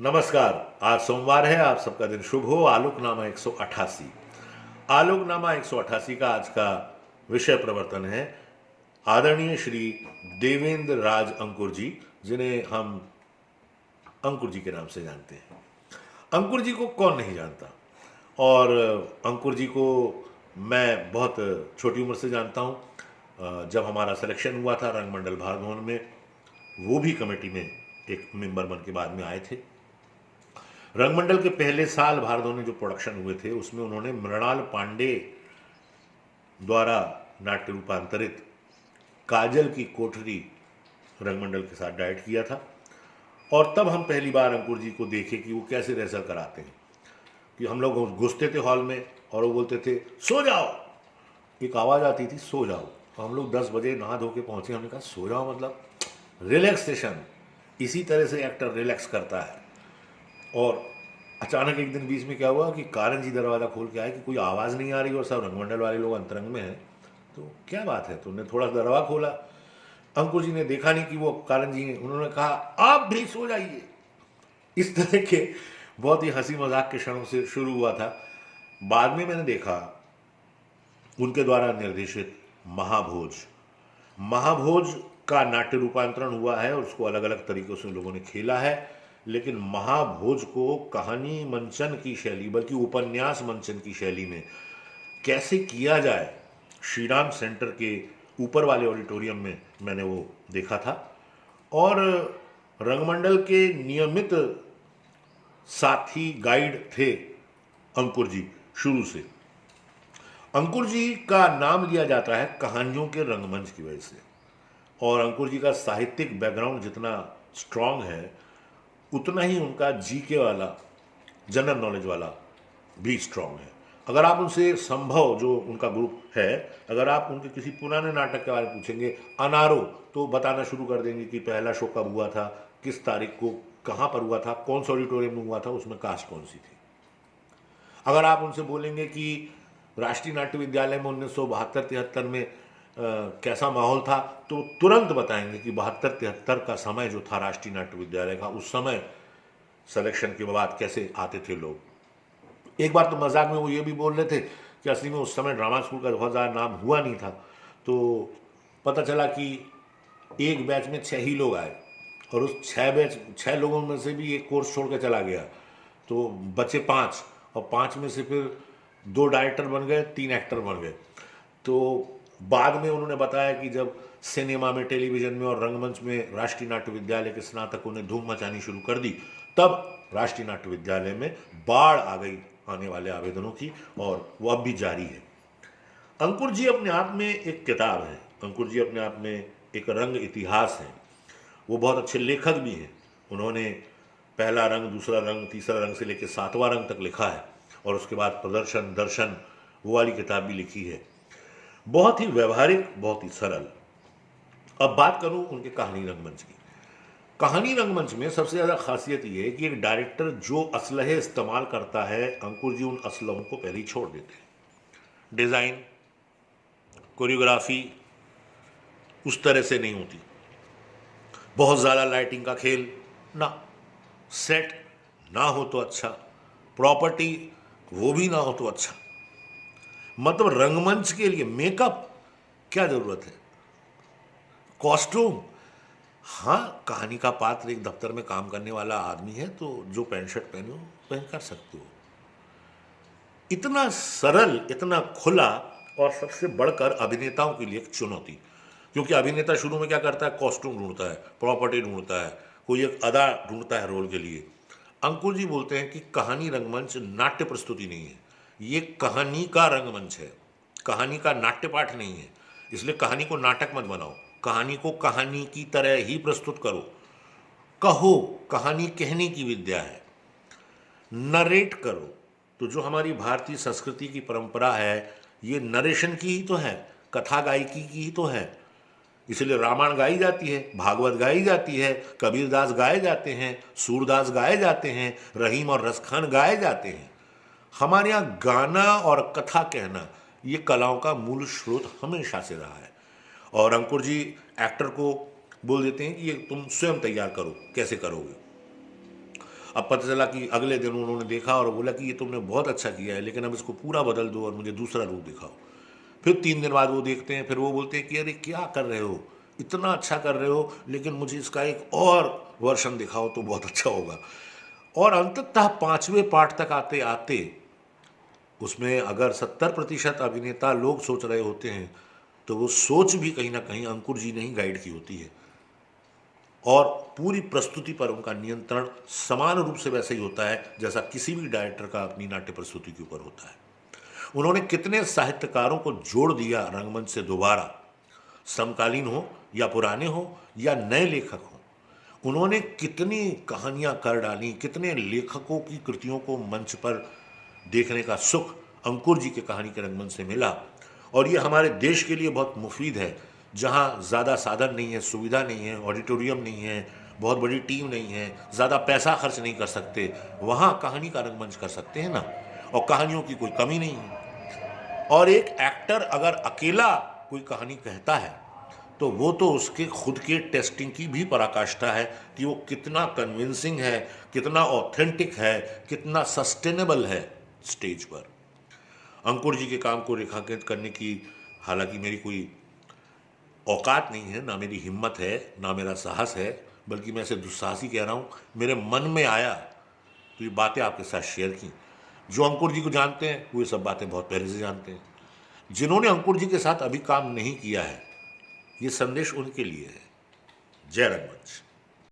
नमस्कार। आज सोमवार है, आप सबका दिन शुभ हो। आलोकनामा 188। आलोकनामा 188 का आज का विषय प्रवर्तन है आदरणीय श्री देवेंद्र राज अंकुर जी, जिन्हें हम अंकुर जी के नाम से जानते हैं। अंकुर जी को कौन नहीं जानता, और अंकुर जी को मैं बहुत छोटी उम्र से जानता हूँ। जब हमारा सिलेक्शन हुआ था रंगमंडल भारत भवन में, वो भी कमेटी में एक मेंबर बन के बाद में आए थे। रंगमंडल के पहले साल भारत भवन में जो प्रोडक्शन हुए थे उसमें उन्होंने मृणाल पांडे द्वारा नाट्य रूपांतरित काजल की कोठरी रंगमंडल के साथ डायरेक्ट किया था। और तब हम पहली बार अंकुर जी को देखे कि वो कैसे रिहर्सल कराते हैं। कि हम लोग घुसते थे हॉल में और वो बोलते थे सो जाओ, एक आवाज़ आती थी सो जाओ। तो हम लोग 10 बजे नहा धो के पहुँचे। हमने कहा सो जाओ मतलब रिलैक्सेशन, इसी तरह से एक्टर रिलैक्स करता है। और अचानक एक दिन बीच में क्या हुआ कि कारण जी दरवाज़ा खोल के आए कि कोई आवाज़ नहीं आ रही और सब रंगमंडल वाले लोग अंतरंग में हैं। तो क्या बात है, तो उन्होंने थोड़ा दरवाज़ा खोला। अंकुर जी ने देखा नहीं कि वो कारण जी हैं। उन्होंने कहा आप भी सो जाइए। इस तरह के बहुत ही हंसी मजाक के क्षणों से शुरू हुआ था। बाद में मैंने देखा उनके द्वारा निर्देशित महाभोज महाभोज का नाट्य रूपांतरण हुआ है और उसको अलग अलग तरीकों से लोगों ने खेला है। लेकिन महाभोज को कहानी मंचन की शैली, बल्कि उपन्यास मंचन की शैली में कैसे किया जाए, श्रीराम सेंटर के ऊपर वाले ऑडिटोरियम में मैंने वो देखा था। और रंगमंडल के नियमित साथी गाइड थे अंकुर जी शुरू से। अंकुर जी का नाम लिया जाता है कहानियों के रंगमंच की वजह से, और अंकुर जी का साहित्यिक बैकग्राउंड जितना स्ट्रांग है उतना ही उनका जीके वाला, जनरल नॉलेज वाला भी स्ट्रांग है। अगर आप उनसे संभव, जो उनका ग्रुप है, अगर आप उनके किसी पुराने नाटक के बारे में पूछेंगे, अनारो, तो बताना शुरू कर देंगे कि पहला शो कब हुआ था, किस तारीख को, कहाँ पर हुआ था, कौन सा ऑडिटोरियम में हुआ था, उसमें कास्ट कौन सी थी। अगर आप उनसे बोलेंगे कि राष्ट्रीय नाट्य विद्यालय में 1972-73 में कैसा माहौल था, तो तुरंत बताएंगे कि 72-73 का समय जो था राष्ट्रीय नाट्य विद्यालय का, उस समय सिलेक्शन के बाद कैसे आते थे लोग। एक बार तो मजाक में वो ये भी बोल रहे थे कि असली में उस समय ड्रामा स्कूल का बहुत ज़्यादा नाम हुआ नहीं था। तो पता चला कि एक बैच में 6 ही लोग आए और उस 6 लोगों में से भी एक कोर्स छोड़ के चला गया, तो बचे 5, और 5 में से फिर 2 डायरेक्टर बन गए, 3 एक्टर बन गए। तो बाद में उन्होंने बताया कि जब सिनेमा में, टेलीविज़न में और रंगमंच में राष्ट्रीय नाट्य विद्यालय के स्नातकों ने धूम मचानी शुरू कर दी, तब राष्ट्रीय नाट्य विद्यालय में बाढ़ आ गई आने वाले आवेदनों की, और वो अब भी जारी है। अंकुर जी अपने आप में एक किताब है, अंकुर जी अपने आप में एक रंग इतिहास है। वो बहुत अच्छे लेखक भी हैं। उन्होंने पहला रंग, दूसरा रंग, तीसरा रंग से लेकर 7वां रंग तक लिखा है, और उसके बाद प्रदर्शन, दर्शन, वो वाली किताब भी लिखी है। बहुत ही व्यवहारिक, बहुत ही सरल। अब बात करूं उनके कहानी रंगमंच की। कहानी रंगमंच में सबसे ज़्यादा खासियत यह है कि एक डायरेक्टर जो असलहे इस्तेमाल करता है, अंकुर जी उन असलहों को पहले ही छोड़ देते हैं। डिज़ाइन, कोरियोग्राफी उस तरह से नहीं होती, बहुत ज़्यादा लाइटिंग का खेल ना, सेट ना हो तो अच्छा, प्रॉपर्टी वो भी ना हो तो अच्छा। मतलब रंगमंच के लिए मेकअप क्या ज़रूरत है, कॉस्ट्यूम, हाँ, कहानी का पात्र एक दफ्तर में काम करने वाला आदमी है तो जो पैंट शर्ट पहने हो वही कर सकते हो। इतना सरल, इतना खुला, और सबसे बढ़कर अभिनेताओं के लिए एक चुनौती। क्योंकि अभिनेता शुरू में क्या करता है, कॉस्ट्यूम ढूंढता है, प्रॉपर्टी ढूंढता है, कोई एक अदा ढूंढता है रोल के लिए। अंकुर जी बोलते हैं कि कहानी रंगमंच नाट्य प्रस्तुति नहीं है, ये कहानी का रंगमंच है, कहानी का नाट्य पाठ नहीं है। इसलिए कहानी को नाटक मत बनाओ, कहानी को कहानी की तरह ही प्रस्तुत करो। कहो, कहानी कहने की विद्या है, नरेट करो। तो जो हमारी भारतीय संस्कृति की परंपरा है, ये नरेशन की ही तो है, कथा गायकी की ही तो है। इसलिए रामायण गाई जाती है, भागवत गाई जाती है, कबीरदास गाए जाते हैं, सूरदास गाए जाते हैं, रहीम और रसखान गाए जाते हैं। हमारे यहाँ गाना और कथा कहना ये कलाओं का मूल स्रोत हमेशा से रहा है। और अंकुर जी एक्टर को बोल देते हैं कि ये तुम स्वयं तैयार करो, कैसे करोगे। अब पता चला कि अगले दिन उन्होंने देखा और बोला कि ये तुमने बहुत अच्छा किया है, लेकिन अब इसको पूरा बदल दो और मुझे दूसरा रूप दिखाओ। फिर 3 दिन बाद वो देखते हैं, फिर वो बोलते हैं कि अरे क्या कर रहे हो, इतना अच्छा कर रहे हो, लेकिन मुझे इसका एक और वर्षन दिखाओ तो बहुत अच्छा होगा। और अंततः 5वें पार्ट तक आते आते उसमें अगर 70% अभिनेता लोग सोच रहे होते हैं, तो वो सोच भी कहीं ना कहीं अंकुर जी ने ही गाइड की होती है। और पूरी प्रस्तुति पर उनका नियंत्रण समान रूप से वैसे ही होता है जैसा किसी भी डायरेक्टर का अपनी नाट्य प्रस्तुति के ऊपर होता है। उन्होंने कितने साहित्यकारों को जोड़ दिया रंगमंच से दोबारा, समकालीन हो या पुराने हो या नए लेखक हो। उन्होंने कितनी कहानियां कर डाली, कितने लेखकों की कृतियों को मंच पर देखने का सुख अंकुर जी के कहानी के रंगमंच से मिला। और ये हमारे देश के लिए बहुत मुफीद है, जहाँ ज़्यादा साधन नहीं है, सुविधा नहीं है, ऑडिटोरियम नहीं है, बहुत बड़ी टीम नहीं है, ज़्यादा पैसा खर्च नहीं कर सकते, वहाँ कहानी का रंगमंच कर सकते हैं ना। और कहानियों की कोई कमी नहीं है। और एक एक्टर अगर अकेला कोई कहानी कहता है तो वो तो उसके खुद के टेस्टिंग की भी पराकाष्ठा है कि वो कितना कन्विंसिंग है, कितना ऑथेंटिक है, कितना सस्टेनेबल है स्टेज पर। अंकुर जी के काम को रेखांकित करने की हालांकि मेरी कोई औकात नहीं है, ना मेरी हिम्मत है, ना मेरा साहस है, बल्कि मैं इसे दुस्साहसी कह रहा हूँ। मेरे मन में आया तो ये बातें आपके साथ शेयर की। जो अंकुर जी को जानते हैं वो ये सब बातें बहुत पहले से जानते हैं। जिन्होंने अंकुर जी के साथ अभी काम नहीं किया है, ये संदेश उनके लिए है। जय रंगमंच।